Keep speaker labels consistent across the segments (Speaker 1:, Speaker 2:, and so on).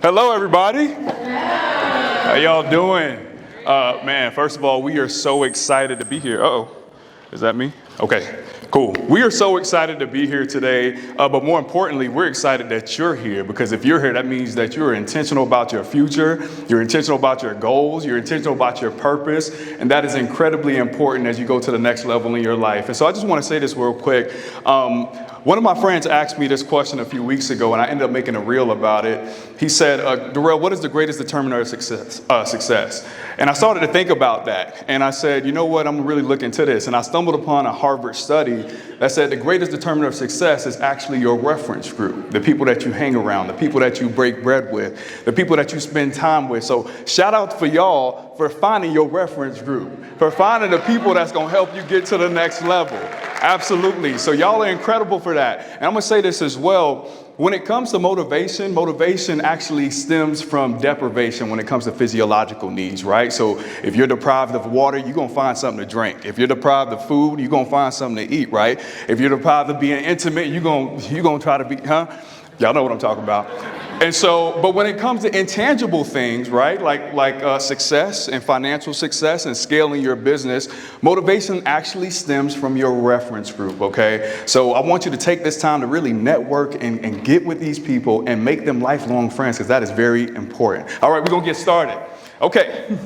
Speaker 1: Hello, everybody. How y'all doing? Man, first of all, we are so excited to be here. Uh-oh, is that me? Okay, cool. We are so excited to be here today, but more importantly, we're excited that you're here, because if you're here, that means that you're intentional about your future, you're intentional about your goals, you're intentional about your purpose, and that is incredibly important as you go to the next level in your life. And so I just want to say this real quick. One of my friends asked me this question a few weeks ago, and I ended up making a reel about it. He said, Durelle, what is the greatest determiner of success? And I started to think about that. And I said, you know what, I'm really looking into this. And I stumbled upon a Harvard study that said the greatest determiner of success is actually your reference group, the people that you hang around, the people that you break bread with, the people that you spend time with. So shout out for y'all for finding your reference group, for finding the people that's going to help you get to the next level. Absolutely. So y'all are incredible for that. And I'm going to say this as well. When it comes to motivation, motivation actually stems from deprivation when it comes to physiological needs, right? So if you're deprived of water, you're going to find something to drink. If you're deprived of food, you're going to find something to eat, right? If you're deprived of being intimate, you're going to try to be, Y'all know what I'm talking about. And so, but when it comes to intangible things, right, like success and financial success and scaling your business, motivation actually stems from your reference group, okay? So I want you to take this time to really network and get with these people and make them lifelong friends, because that is very important. All right, we're going to get started. Okay.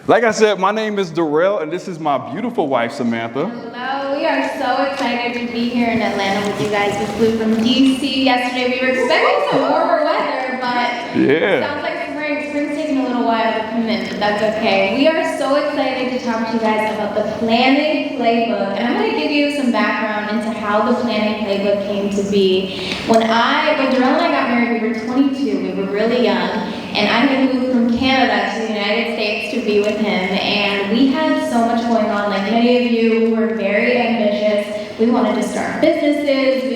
Speaker 1: Like I said, my name is Durelle, and this is my beautiful wife, Samantha.
Speaker 2: Hello, we are so excited to be here in Atlanta with you guys. We flew from DC yesterday. We were expecting some warmer weather, but it sounds like spring's taking a little while to come in, but that's okay. We are so excited to talk to you guys about the Planning Playbook, and I'm going to give you some background into how the Planning Playbook came to be. When Durelle and I got married, we were 22. We were really young, and I had moved from Canada to the United States to be with him, and we had so much going on. Like many of you, we were very ambitious. We wanted to start businesses.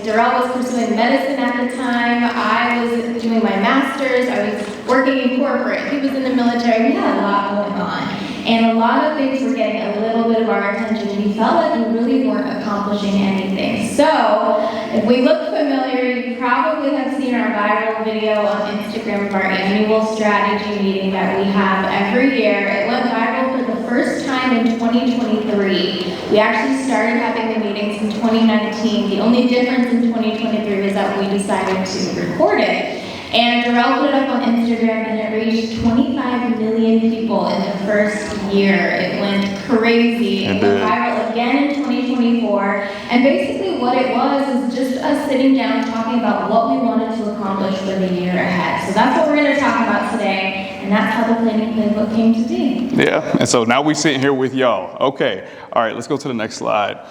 Speaker 2: Durelle was pursuing medicine at the time. I was doing my master's. I was working in corporate. He was in the military. We had a lot going on. And a lot of things were getting a little bit of our attention, and we felt like we really weren't accomplishing anything. So, if we look familiar, you probably have seen our viral video on Instagram of our annual strategy meeting that we have every year. It went viral for the first time in 2023. We actually started having the meetings in 2019. The only difference in 2023 was that we decided to record it. And Durelle put it up on Instagram, and it reached 25 million people in the first year. It went crazy. It went viral again in 2024. And basically what it was just us sitting down talking about what we wanted to accomplish for the year ahead. So that's what we're going to talk about today. And that's how the Planning Playbook came to be. Yeah,
Speaker 1: and so now we're sitting here with y'all. Okay, all right, let's go to the next slide.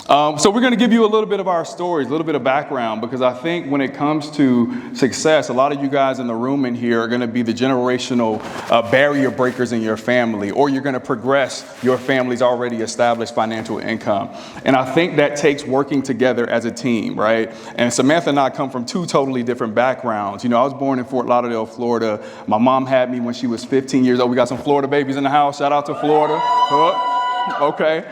Speaker 1: So we're going to give you a little bit of our stories, a little bit of background, because I think when it comes to success, a lot of you guys in the room in here are going to be the generational barrier breakers in your family, or you're going to progress your family's already established financial income. And I think that takes working together as a team, right? And Samantha and I come from two totally different backgrounds. You know, I was born in Fort Lauderdale, Florida. My mom had me when she was 15 years old. We got some Florida babies in the house. Shout out to Florida. Okay.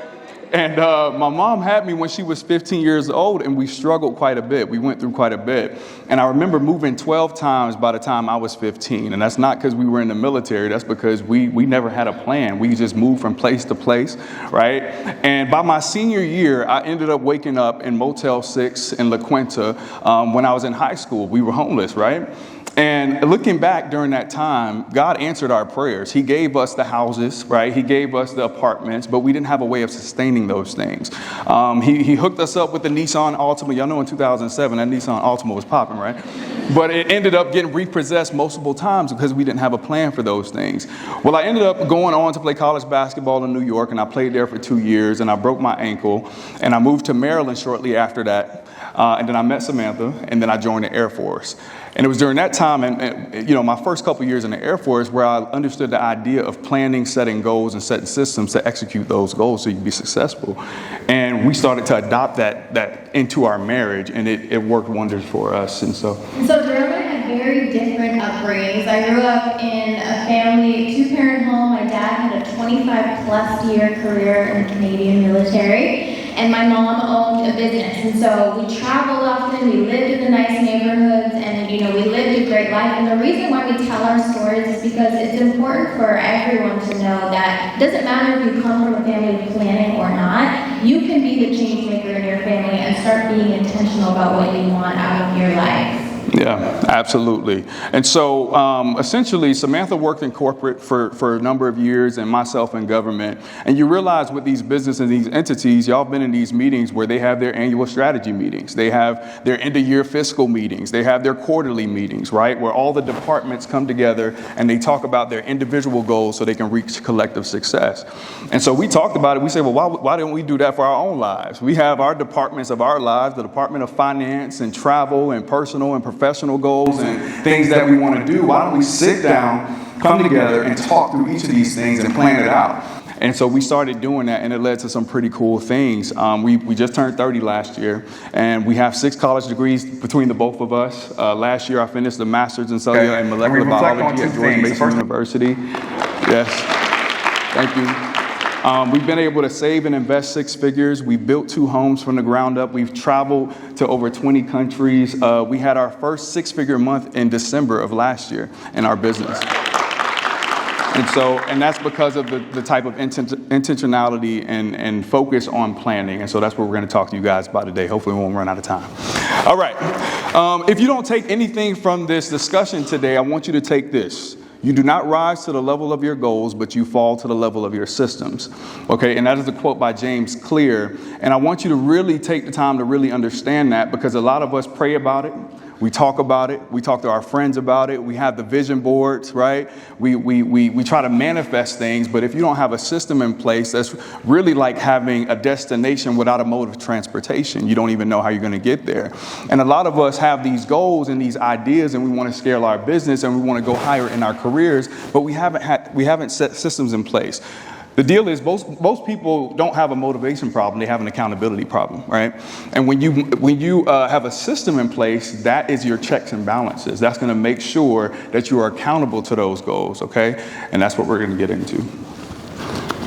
Speaker 1: And my mom had me when she was 15 years old, and we struggled quite a bit. We went through quite a bit. And I remember moving 12 times by the time I was 15. And that's not because we were in the military. That's because we never had a plan. We just moved from place to place, right? And by my senior year, I ended up waking up in Motel 6 in La Quinta when I was in high school. We were homeless, right? And looking back during that time, God answered our prayers. He gave us the houses, right? He gave us the apartments, but we didn't have a way of sustaining those things. He hooked us up with the Nissan Altima. Y'all know in 2007, that Nissan Altima was popping, right? But it ended up getting repossessed multiple times because we didn't have a plan for those things. Well, I ended up going on to play college basketball in New York, and I played there for 2 years, and I broke my ankle, and I moved to Maryland shortly after that. And then I met Samantha, and then I joined the Air Force. And it was during that time, and my first couple years in the Air Force, where I understood the idea of planning, setting goals, and setting systems to execute those goals so you can be successful. And we started to adopt that into our marriage, and it worked wonders for us. And so
Speaker 2: Durelle and I had very different upbringings. I grew up in a family, two-parent home. My dad had a 25-plus year career in the Canadian military, and my mom owned a business. And so we traveled often. often, we lived in the nice neighborhoods, and we lived a great life. And the reason why we tell our stories is because it's important for everyone to know that it doesn't matter if you come from a family of planning or not, you can be the change maker in your family and start being intentional about what you want out of your life.
Speaker 1: Yeah, absolutely. And so essentially, Samantha worked in corporate for a number of years, and myself in government. And you realize with these businesses and these entities, y'all been in these meetings where they have their annual strategy meetings. They have their end-of-year fiscal meetings. They have their quarterly meetings, right, where all the departments come together and they talk about their individual goals so they can reach collective success. And so we talked about it. We said, well, why don't we do that for our own lives? We have our departments of our lives, the Department of Finance and travel and personal and professional goals and things that we want to do. Why don't we sit down, come together, and talk through each of these things and plan it out? And so we started doing that, and it led to some pretty cool things. We just turned 30 last year, and we have 6 college degrees between the both of us. Last year, I finished the master's in cellular and molecular biology at George Mason University. Yes, thank you. We've been able to save and invest 6 figures. We built 2 homes from the ground up. We've traveled to over 20 countries. We had our first 6-figure month in December of last year in our business. And that's because of the type of intentionality and focus on planning. And so that's what we're going to talk to you guys about today. Hopefully we won't run out of time. All right. If you don't take anything from this discussion today, I want you to take this. You do not rise to the level of your goals, but you fall to the level of your systems. Okay, and that is a quote by James Clear. And I want you to really take the time to really understand that, because a lot of us pray about it. We talk about it. We talk to our friends about it. We have the vision boards, right? We try to manifest things, but if you don't have a system in place, that's really like having a destination without a mode of transportation. You don't even know how you're going to get there. And a lot of us have these goals and these ideas, and we want to scale our business and we want to go higher in our careers, but we haven't set systems in place. The deal is most people don't have a motivation problem, they have an accountability problem, right? And when you have a system in place, that is your checks and balances. That's going to make sure that you are accountable to those goals, okay? And that's what we're going to get into.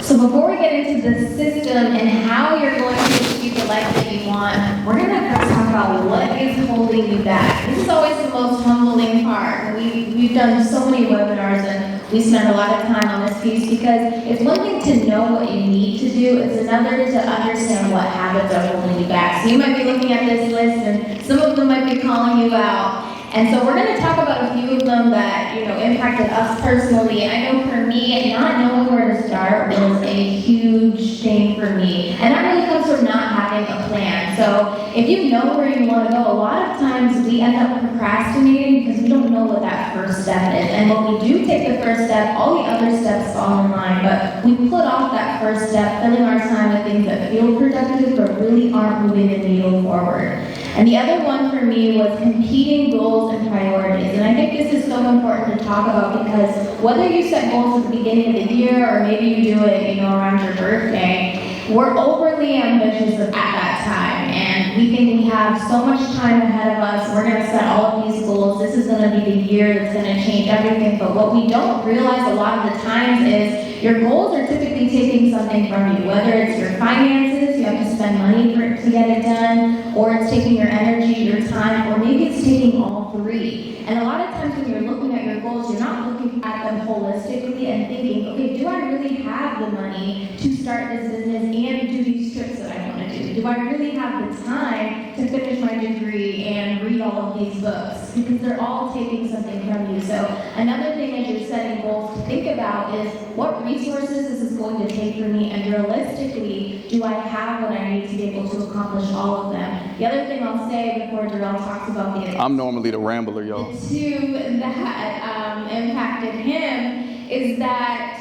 Speaker 2: So before we get into the system and how you're going to achieve the life that you want, we're going to first talk about what is holding you back. This is always the most humbling part. We've done so many webinars and we spend a lot of time on this piece, because it's one thing to know what you need to do, it's another to understand what habits are holding you back. So you might be looking at this list and some of them might be calling you out. And so we're going to talk about a few of them that, impacted us personally. I know for me, not knowing where to start was a huge thing for me. And that really comes from not having a plan. So if you know where you want to go, a lot of times we end up procrastinating because we don't know what that first step is. And when we do take the first step, all the other steps fall in line. But we put off that first step, filling our time with things that feel productive but really aren't moving the needle forward. And the other one for me was competing goals and priorities. And I think this is so important to talk about, because whether you set goals at the beginning of the year or maybe you do it, around your birthday, we're overly ambitious at that time. And we think we have so much time ahead of us. We're going to set all of these goals. This is going to be the year that's going to change everything. But what we don't realize a lot of the times is your goals are typically taking something from you, whether it's your finances, you have to spend money to get it done, or it's taking your energy, your time, or maybe it's taking all 3. And a lot of times when you're looking at your goals, you're not looking at them holistically and thinking, okay, do I really have the money to start this business and do these trips that I want to do? Do I really have the time to finish my degree and read all of these books? Because they're all taking something from you. So another thing as you're setting goals to think about is, what resources is this going to take for me, and realistically, do I have what I need to be able to accomplish all of them? The other thing I'll say before Durell talks about I'm
Speaker 1: normally the rambler, y'all.
Speaker 2: The 2 that impacted him is that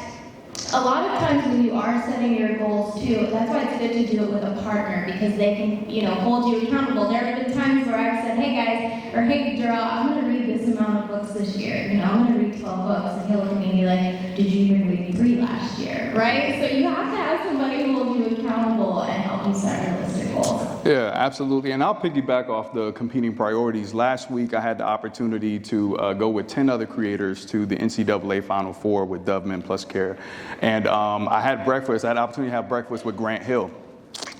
Speaker 2: a lot of times when you are setting your goals too, that's why it's good to do it with a partner, because they can, hold you accountable. There have been times where I've said, hey guys, or hey Durell, I'm going to read this amount of books this year. I'm going to read 12 books. And he'll look at me and be like, did you even read 3 last year? Right? So you have to have somebody who will hold you accountable and help you set realistic goals.
Speaker 1: Yeah, absolutely. And I'll piggyback off the competing priorities. Last week, I had the opportunity to go with 10 other creators to the NCAA Final Four with Dove Men Plus Care. And I had breakfast. I had the opportunity to have breakfast with Grant Hill.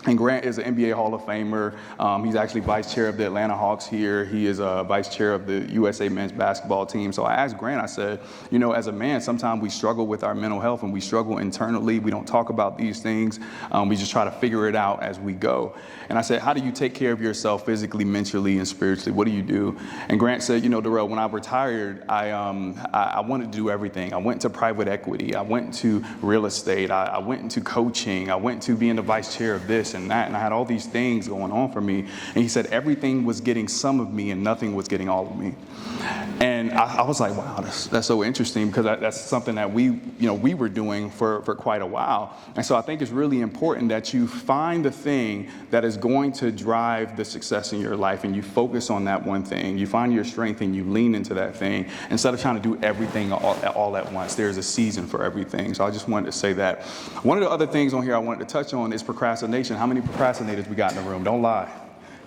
Speaker 1: And Grant is an NBA Hall of Famer. He's actually vice chair of the Atlanta Hawks here. He is a vice chair of the USA men's basketball team. So I asked Grant, I said, you know, as a man, sometimes we struggle with our mental health and we struggle internally. We don't talk about these things. We just try to figure it out as we go. And I said, how do you take care of yourself physically, mentally, and spiritually? What do you do? And Grant said, you know, Durell, when I retired, I wanted to do everything. I went to private equity. I went to real estate. I went into coaching. I went to being the vice chair of this and that, and I had all these things going on for me. And he said everything was getting some of me and nothing was getting all of me. And I was like, wow, that's so interesting, because that's something that we were doing for quite a while. And so I think it's really important that you find the thing that is going to drive the success in your life, and you focus on that one thing. You find your strength and you lean into that thing instead of trying to do everything all at once. There's a season for everything. So I just wanted to say that. One of the other things on here I wanted to touch on is procrastination. How many procrastinators we got in the room? Don't lie.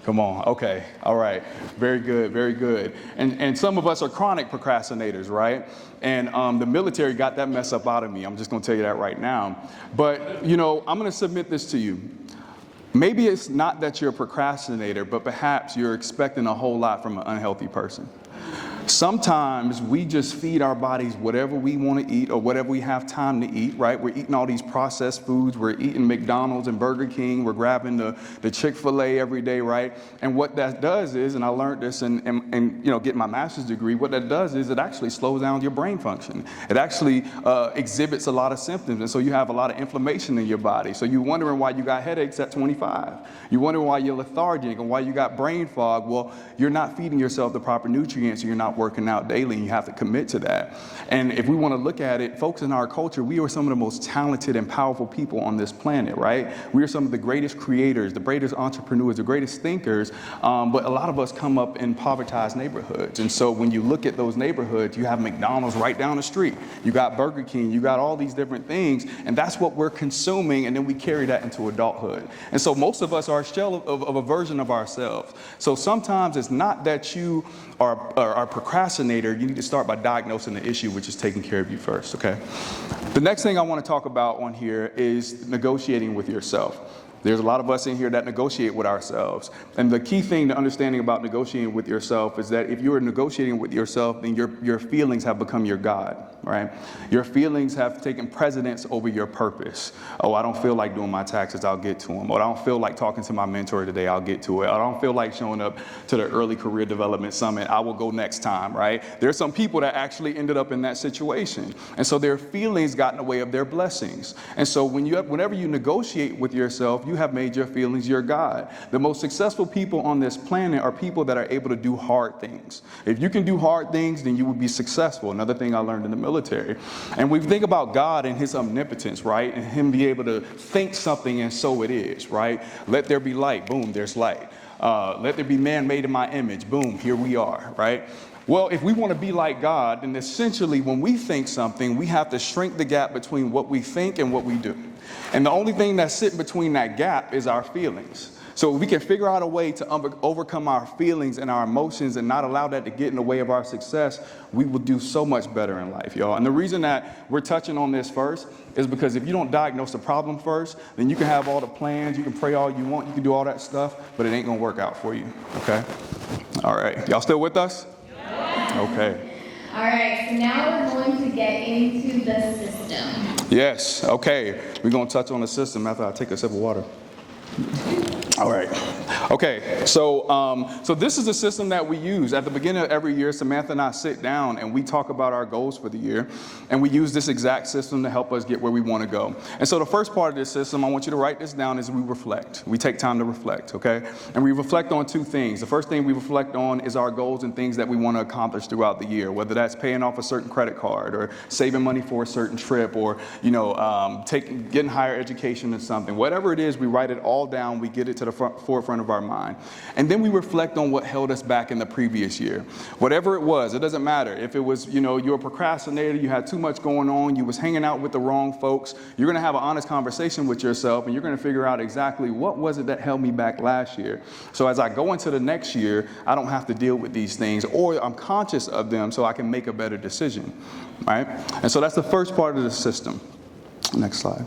Speaker 1: Come on. Okay. All right. Very good. Very good. And some of us are chronic procrastinators, right? And the military got that mess up out of me. I'm just going to tell you that right now. But, you know, I'm going to submit this to you. Maybe it's not that you're a procrastinator, but perhaps you're expecting a whole lot from an unhealthy person. Sometimes we just feed our bodies whatever we want to eat or whatever we have time to eat, right? We're eating all these processed foods. We're eating McDonald's and Burger King. We're grabbing the Chick-fil-A every day, right? And what that does is, and I learned this and you know, getting my master's degree, what that does is it actually slows down your brain function. It actually exhibits a lot of symptoms. And so you have a lot of inflammation in your body. So you're wondering why you got headaches at 25. You're wondering why you're lethargic and why you got brain fog. Well, you're not feeding yourself the proper nutrients. You're not working out daily, and you have to commit to that. And if we want to look at it, folks, in our culture, we are some of the most talented and powerful people on this planet, right? We are some of the greatest creators, the greatest entrepreneurs, the greatest thinkers, but a lot of us come up in impoverished neighborhoods. And so when you look at those neighborhoods, you have McDonald's right down the street. You got Burger King, you got all these different things, and that's what we're consuming, and then we carry that into adulthood. And so most of us are a shell of a version of ourselves. So sometimes it's not that you are procrastinator. You need to start by diagnosing the issue, which is taking care of you first, okay? The next thing I want to talk about on here is negotiating with yourself. There's a lot of us in here that negotiate with ourselves. And the key thing to understanding about negotiating with yourself is that if you are negotiating with yourself, then your feelings have become your God, right? Your feelings have taken precedence over your purpose. Oh, I don't feel like doing my taxes, I'll get to them. Or I don't feel like talking to my mentor today, I'll get to it. I don't feel like showing up to the early career development summit, I will go next time, right? There's some people that actually ended up in that situation. And so their feelings got in the way of their blessings. And so whenever you negotiate with yourself, you have made your feelings your God. The most successful people on this planet are people that are able to do hard things. If you can do hard things, then you will be successful. Another thing I learned in the military. And we think about God and his omnipotence, right? And him be able to think something and so it is, right? Let there be light. Boom, there's light. Let there be man made in my image. Boom, here we are, right? Well, if we want to be like God, then essentially when we think something, we have to shrink the gap between what we think and what we do. And the only thing that's sitting between that gap is our feelings. So if we can figure out a way to overcome our feelings and our emotions and not allow that to get in the way of our success, we will do so much better in life, y'all. And the reason that we're touching on this first is because if you don't diagnose the problem first, then you can have all the plans, you can pray all you want, you can do all that stuff, but it ain't going to work out for you, okay? All right. Y'all still with us? Okay.
Speaker 2: All right, so now we're going to get into the system.
Speaker 1: Yes, okay. We're going to touch on the system after I take a sip of water. All right. Okay, so this is a system that we use. At the beginning of every year, Samantha and I sit down and we talk about our goals for the year. And we use this exact system to help us get where we want to go. And so the first part of this system, I want you to write this down, is we reflect. We take time to reflect, okay? And we reflect on two things. The first thing we reflect on is our goals and things that we want to accomplish throughout the year, whether that's paying off a certain credit card or saving money for a certain trip or, getting higher education or something. Whatever it is, we write it all down. We get it to the forefront of our mind. And then we reflect on what held us back in the previous year. Whatever it was, it doesn't matter. If it was, you're a procrastinator, you had too much going on, you was hanging out with the wrong folks, you're going to have an honest conversation with yourself and you're going to figure out exactly what was it that held me back last year. So as I go into the next year, I don't have to deal with these things, or I'm conscious of them so I can make a better decision, right? And so that's the first part of the system. Next slide.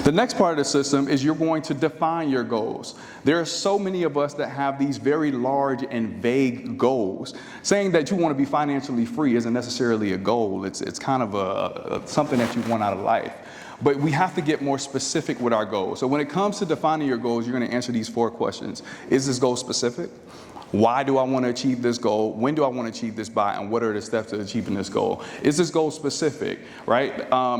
Speaker 1: The The next part of the system is you're going to define your goals. There are so many of us that have these very large and vague goals. Saying that you want to be financially free isn't necessarily a goal. It's kind of something that you want out of life. But we have to get more specific with our goals. So when it comes to defining your goals, you're going to answer these 4 questions. Is this goal specific? Why do I want to achieve this goal? When do I want to achieve this by? And what are the steps to achieving this goal? Is this goal specific, right?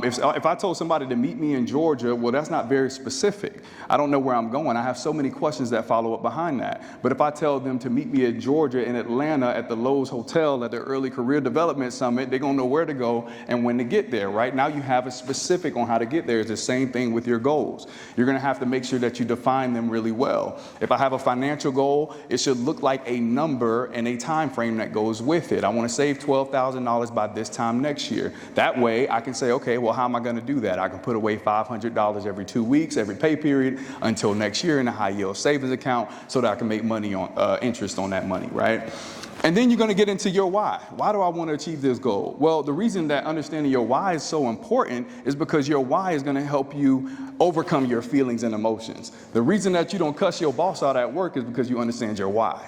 Speaker 1: If I told somebody to meet me in Georgia, well, that's not very specific. I don't know where I'm going. I have so many questions that follow up behind that. But if I tell them to meet me in Georgia, in Atlanta, at the Lowe's Hotel, at the Early Career Development Summit, they're going to know where to go and when to get there, right? Now you have a specific on how to get there. It's the same thing with your goals. You're going to have to make sure that you define them really well. If I have a financial goal, it should look like a number and a time frame that goes with it. I want to save $12,000 by this time next year. That way I can say, okay, well, how am I going to do that? I can put away $500 every 2 weeks, every pay period until next year in a high yield savings account so that I can make money on interest on that money, right? And then you're going to get into your why. Why do I want to achieve this goal? Well, the reason that understanding your why is so important is because your why is going to help you overcome your feelings and emotions. The reason that you don't cuss your boss out at work is because you understand your why.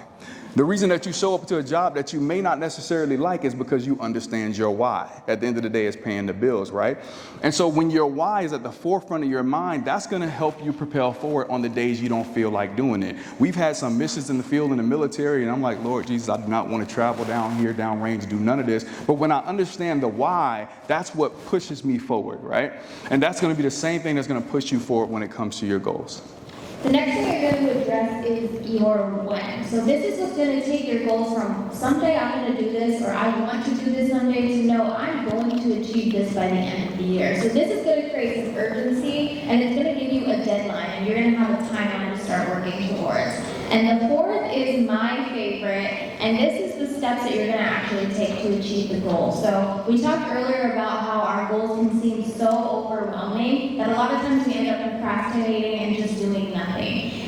Speaker 1: The reason that you show up to a job that you may not necessarily like is because you understand your why. At the end of the day, it's paying the bills, right? And so when your why is at the forefront of your mind, that's going to help you propel forward on the days you don't feel like doing it. We've had some missions in the field in the military, and I'm like, Lord Jesus, I do not want to travel down here, down range, do none of this. But when I understand the why, that's what pushes me forward, right? And that's going to be the same thing that's going to push you forward when it comes to your goals.
Speaker 2: The next thing you're going to address is your when. So this is what's going to take your goals from someday I'm going to do this, or I want to do this someday, to know I'm going to achieve this by the end of the year. So this is going to create some urgency, and it's going to give you a deadline, and you're going to have a timeline to start working towards. And the 4th is my favorite, and this is the steps that you're going to actually take to achieve the goal. So we talked earlier about how our goals can seem so overwhelming that a lot of times we end up procrastinating and just doing nothing.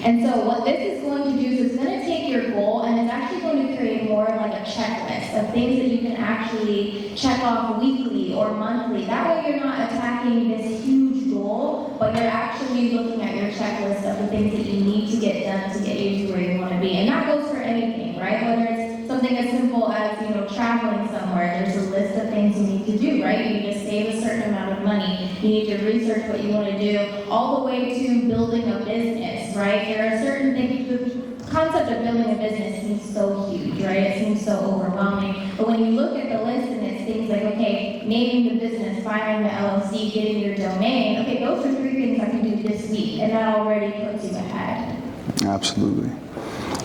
Speaker 2: And so what this is going to do is it's going to take your goal and it's actually going to create more like a checklist of things that you can actually check off weekly or monthly. That way you're not attacking this huge goal, but you're actually looking at your checklist of the things that you need to get done to get you to where you want to be. And that goes for anything, right? Whether it's something as simple as, traveling somewhere, there's a list of things you need to do, right? You need to save a certain amount of money. You need to research what you want to do, all the way to building a business, right? There are certain things, the concept of building a business seems so huge, right? It seems so overwhelming. But when you look at the list and it's things like, okay, naming the business, filing the LLC, getting your domain, okay, those are 3 things I can do this week, and that already puts you ahead.
Speaker 1: Absolutely.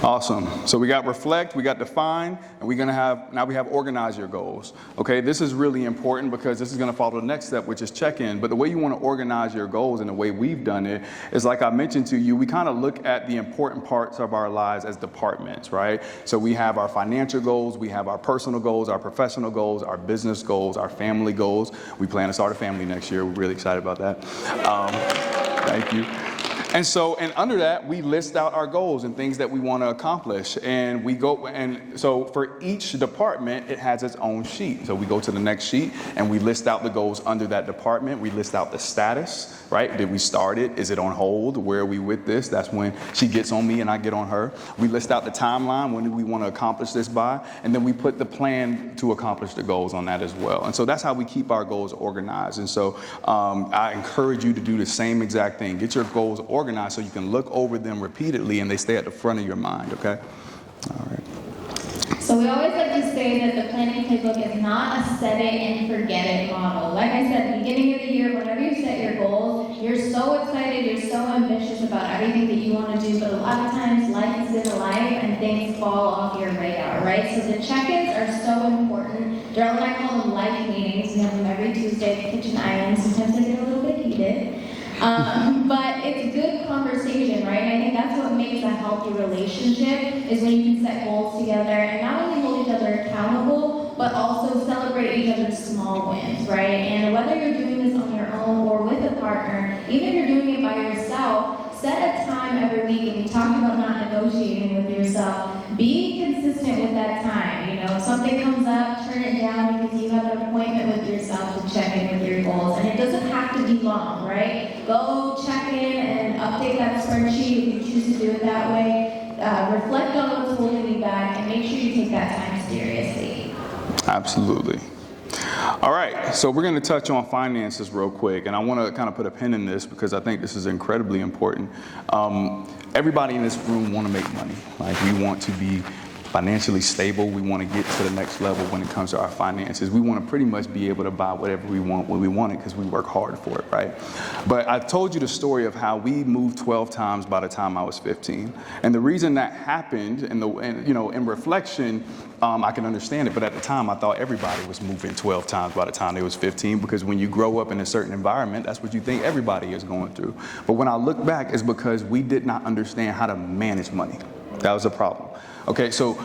Speaker 1: Awesome. So we got reflect, we got define, and now we have organize your goals. Okay, this is really important because this is going to follow the next step, which is check-in. But the way you want to organize your goals and the way we've done it is, like I mentioned to you, we kind of look at the important parts of our lives as departments, right? So we have our financial goals, we have our personal goals, our professional goals, our business goals, our family goals. We plan to start a family next year. We're really excited about that. Thank you. And under that, we list out our goals and things that we want to accomplish. And so for each department, it has its own sheet. So we go to the next sheet and we list out the goals under that department. We list out the status, right? Did we start it? Is it on hold? Where are we with this? That's when she gets on me and I get on her. We list out the timeline. When do we want to accomplish this by? And then we put the plan to accomplish the goals on that as well. And so that's how we keep our goals organized. And so I encourage you to do the same exact thing. Get your goals organized so you can look over them repeatedly and they stay at the front of your mind, okay? All right.
Speaker 2: So we always like to say that the Planning Playbook is not a set it and forget it model. Like I said, beginning of the year, whenever you set your goals, you're so excited, you're so ambitious about everything that you want to do, but a lot of times life is in life and things fall off your radar, right? So the check-ins are so important. Durelle and I call them life meetings. We have them every Tuesday at the Kitchen Island. Sometimes they get a little bit heated. But it's good conversation, right? And I think that's what makes a healthy relationship, is when you can set goals together and not only hold each other accountable, but also celebrate each other's small wins, right? And whether you're doing this on your own or with a partner, even if you're doing it by yourself, set a time every week. And we talked about not negotiating with yourself. Be consistent with that time. If something comes up, turn it down because you have an appointment with yourself to to check in with your goals. And it doesn't have to be long, right? Go check in and update that spreadsheet if you choose to do it that way. Reflect on what's holding you back and make sure you take that time seriously.
Speaker 1: Absolutely. All right, so we're going to touch on finances real quick, and I want to kind of put a pin in this because I think this is incredibly important. Everybody in this room want to make money. Like, we want to be financially stable. We want to get to the next level when it comes to our finances. We want to pretty much be able to buy whatever we want when we want it because we work hard for it, right? But I told you the story of how we moved 12 times by the time I was 15. And the reason that happened, in reflection, I can understand it, but at the time I thought everybody was moving 12 times by the time they was 15, because when you grow up in a certain environment, that's what you think everybody is going through. But when I look back, it's because we did not understand how to manage money. That was a problem. Okay, so,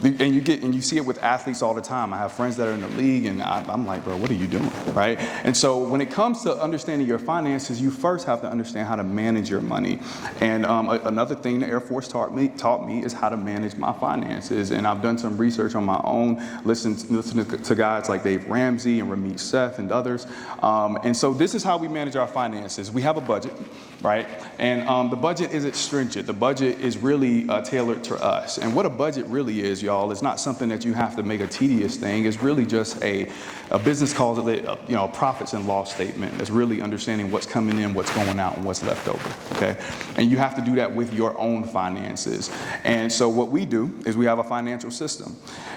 Speaker 1: and you see it with athletes all the time. I have friends that are in the league, and I'm like, bro, what are you doing, right? And so when it comes to understanding your finances, you first have to understand how to manage your money. And another thing the Air Force taught me is how to manage my finances. And I've done some research on my own, listening to guys like Dave Ramsey and Ramit Sethi and others. And so this is how we manage our finances. We have a budget, right? And the budget isn't stringent. The budget is really tailored to us. And what a budget really is, y'all, it's not something that you have to make a tedious thing. It's really just a business calls it a profits and loss statement. It's really understanding what's coming in, what's going out, and what's left over. Okay, and you have to do that with your own finances. And so what we do is we have a financial system,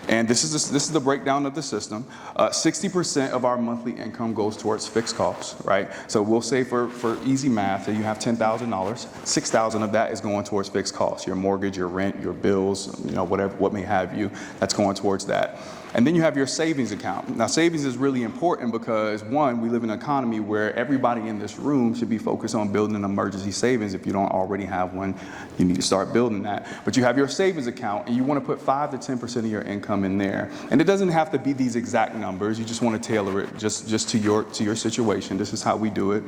Speaker 1: and this is the breakdown of the system. 60% of our monthly income goes towards fixed costs, right? So we'll say for easy math that you have $10,000, $6,000 of that is going towards fixed costs, your mortgage, your rent, your bills, whatever, what may have you, that's going towards that. And then you have your savings account. Now, savings is really important because, one, we live in an economy where everybody in this room should be focused on building an emergency savings. If you don't already have one, you need to start building that. But you have your savings account, and you want to put 5 to 10% of your income in there. And it doesn't have to be these exact numbers. You just want to tailor it just to your situation. This is how we do it.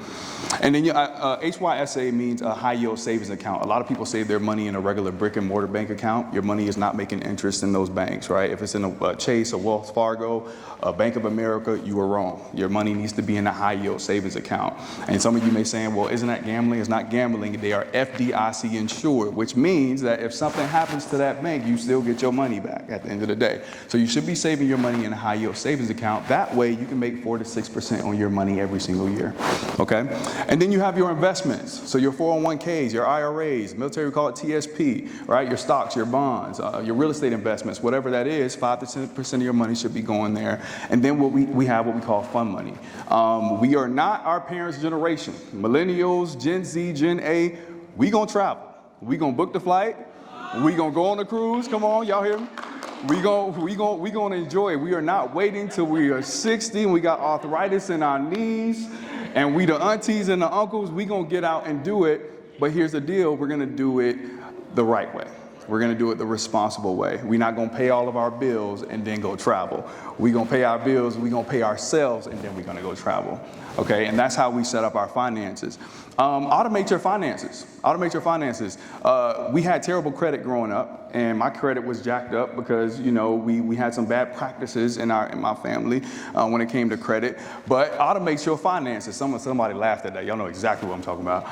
Speaker 1: And then HYSA means a high yield savings account. A lot of people save their money in a regular brick and mortar bank account. Your money is not making interest in those banks, right? If it's in a Chase, a Wells Fargo, a Bank of America, you are wrong. Your money needs to be in a high yield savings account. And some of you may say, well, isn't that gambling? It's not gambling. They are FDIC insured, which means that if something happens to that bank, you still get your money back at the end of the day. So you should be saving your money in a high yield savings account. That way you can make 4 to 6% on your money every single year. Okay? And then you have your investments. So your 401ks, your IRAs, military, we call it TSP, right? Your stocks, your bonds, your real estate investments, whatever that is, 5 to 10% of your money should be going there. And then we have what we call fun money. We are not our parents' generation. Millennials, Gen Z, Gen A, we gonna travel. We gonna book the flight. We gonna go on the cruise. Come on, y'all hear me? We gonna enjoy it. We are not waiting till we are 60 and we got arthritis in our knees and we the aunties and the uncles, we gonna get out and do it. But here's the deal, we're gonna do it the right way. We're going to do it the responsible way. We're not going to pay all of our bills and then go travel. We're going to pay our bills, we're going to pay ourselves, and then we're going to go travel. Okay, and that's how we set up our finances. Automate your finances. Automate your finances. We had terrible credit growing up, and my credit was jacked up because we had some bad practices in my family when it came to credit. But automate your finances. Somebody laughed at that. Y'all know exactly what I'm talking about.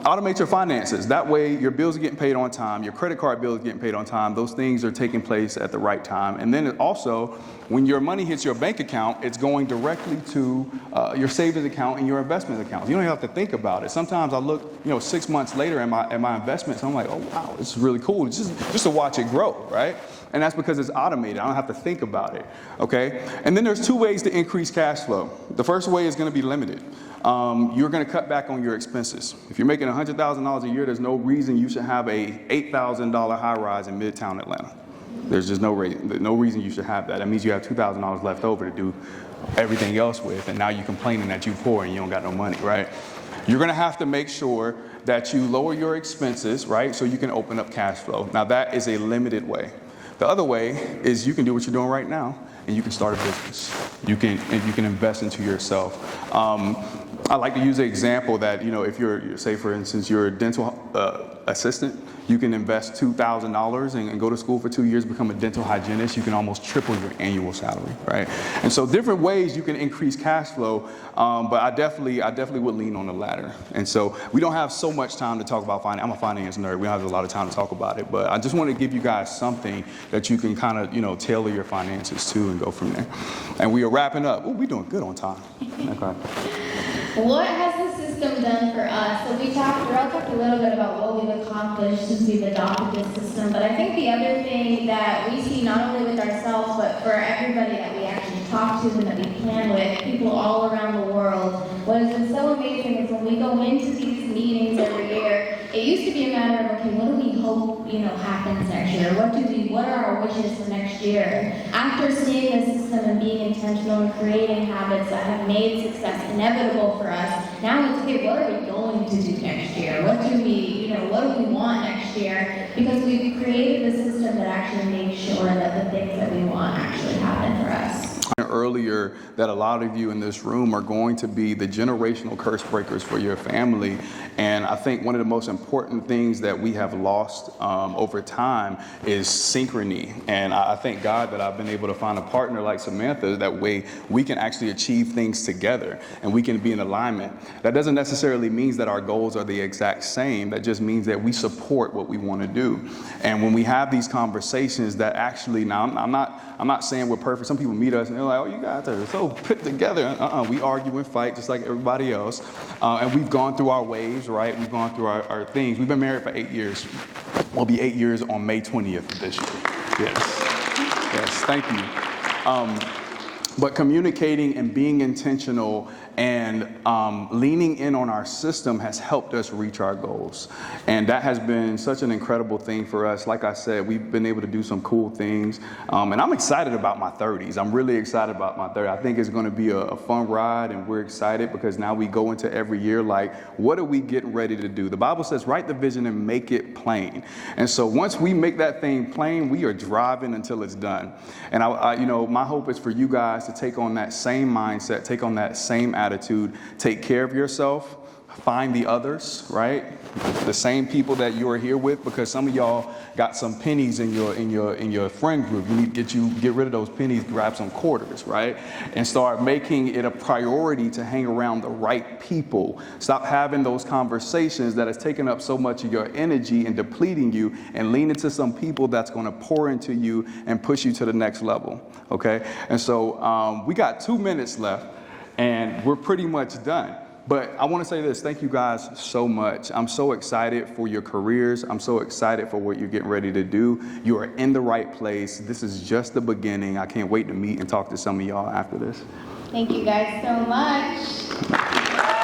Speaker 1: Automate your finances. That way, your bills are getting paid on time. Your credit card bill is getting paid on time. Those things are taking place at the right time. And then also, when your money hits your bank account, it's going directly to your savings account and your investment accounts. You don't even have to think about it. Sometimes I look, 6 months later at my investments, and I'm like, oh wow, this is really cool. It's just to watch it grow, right? And that's because it's automated. I don't have to think about it, okay? And then there's 2 ways to increase cash flow. The first way is going to be limited. You're going to cut back on your expenses. If you're making $100,000 a year, there's no reason you should have a $8,000 high-rise in Midtown Atlanta. There's just no reason you should have that. That means you have $2,000 left over to do everything else with, and now you're complaining that you're poor and you don't got no money, right? You're going to have to make sure that you lower your expenses, right, so you can open up cash flow. Now, that is a limited way. The other way is you can do what you're doing right now, and you can start a business. You can invest into yourself. I like to use the example that, if you're, say, for instance, you're a assistant. You can invest $2,000 and go to school for 2 years, become a dental hygienist. You can almost triple your annual salary, right? And so different ways you can increase cash flow, but I definitely would lean on the latter. And so we don't have so much time to talk about finance. I'm a finance nerd. We don't have a lot of time to talk about it, but I just want to give you guys something that you can kind of, tailor your finances to and go from there. And we are wrapping up. Oh, we're doing good on time. Okay.
Speaker 2: What has the system done for us? So Durell talked a little bit about what we've accomplished since we've adopted this system, but I think the other thing that we see not only with ourselves, but for everybody that we actually talk to and that we plan with, people all around the world, what has been so amazing is when we go into these meetings every year, it used to be a matter of, okay, what do we hope, happens next year? What are our wishes for next year? After seeing the system and being intentional and creating habits that have made success inevitable for us, now it's, okay, what are we going to do next year? What do we want next year? Because we've created a system that actually makes sure that the things that we want actually happen for us.
Speaker 1: Earlier that a lot of you in this room are going to be the generational curse breakers for your family, and I think one of the most important things that we have lost over time is synchrony. And I thank God that I've been able to find a partner like Samantha. That way we can actually achieve things together and we can be in alignment. That doesn't necessarily mean that our goals are the exact same. That just means that we support what we want to do. And when we have these conversations that actually, now I'm not saying we're perfect. Some people meet us and they're like, oh, you guys are so put together. We argue and fight just like everybody else. And we've gone through our waves, right? We've gone through our things. We've been married for 8 years. We'll be 8 years on May 20th of this year. Yes, thank you. But communicating and being intentional and leaning in on our system has helped us reach our goals. And that has been such an incredible thing for us. Like I said, we've been able to do some cool things. And I'm excited about my 30s. I'm really excited about my 30s. I think it's going to be a fun ride, and we're excited because now we go into every year like, what are we getting ready to do? The Bible says, write the vision and make it plain. And so once we make that thing plain, we are driving until it's done. And my hope is for you guys to take on that same mindset, take on that same attitude, take care of yourself, find the others, right? The same people that you are here with, because some of y'all got some pennies in your friend group. You need to get rid of those pennies, grab some quarters, right? And start making it a priority to hang around the right people. Stop having those conversations that has taken up so much of your energy and depleting you, and lean into some people that's going to pour into you and push you to the next level, okay? And so we got 2 minutes left, and we're pretty much done. But I want to say this. Thank you guys so much. I'm so excited for your careers. I'm so excited for what you're getting ready to do. You are in the right place. This is just the beginning. I can't wait to meet and talk to some of y'all after this.
Speaker 2: Thank you guys so much.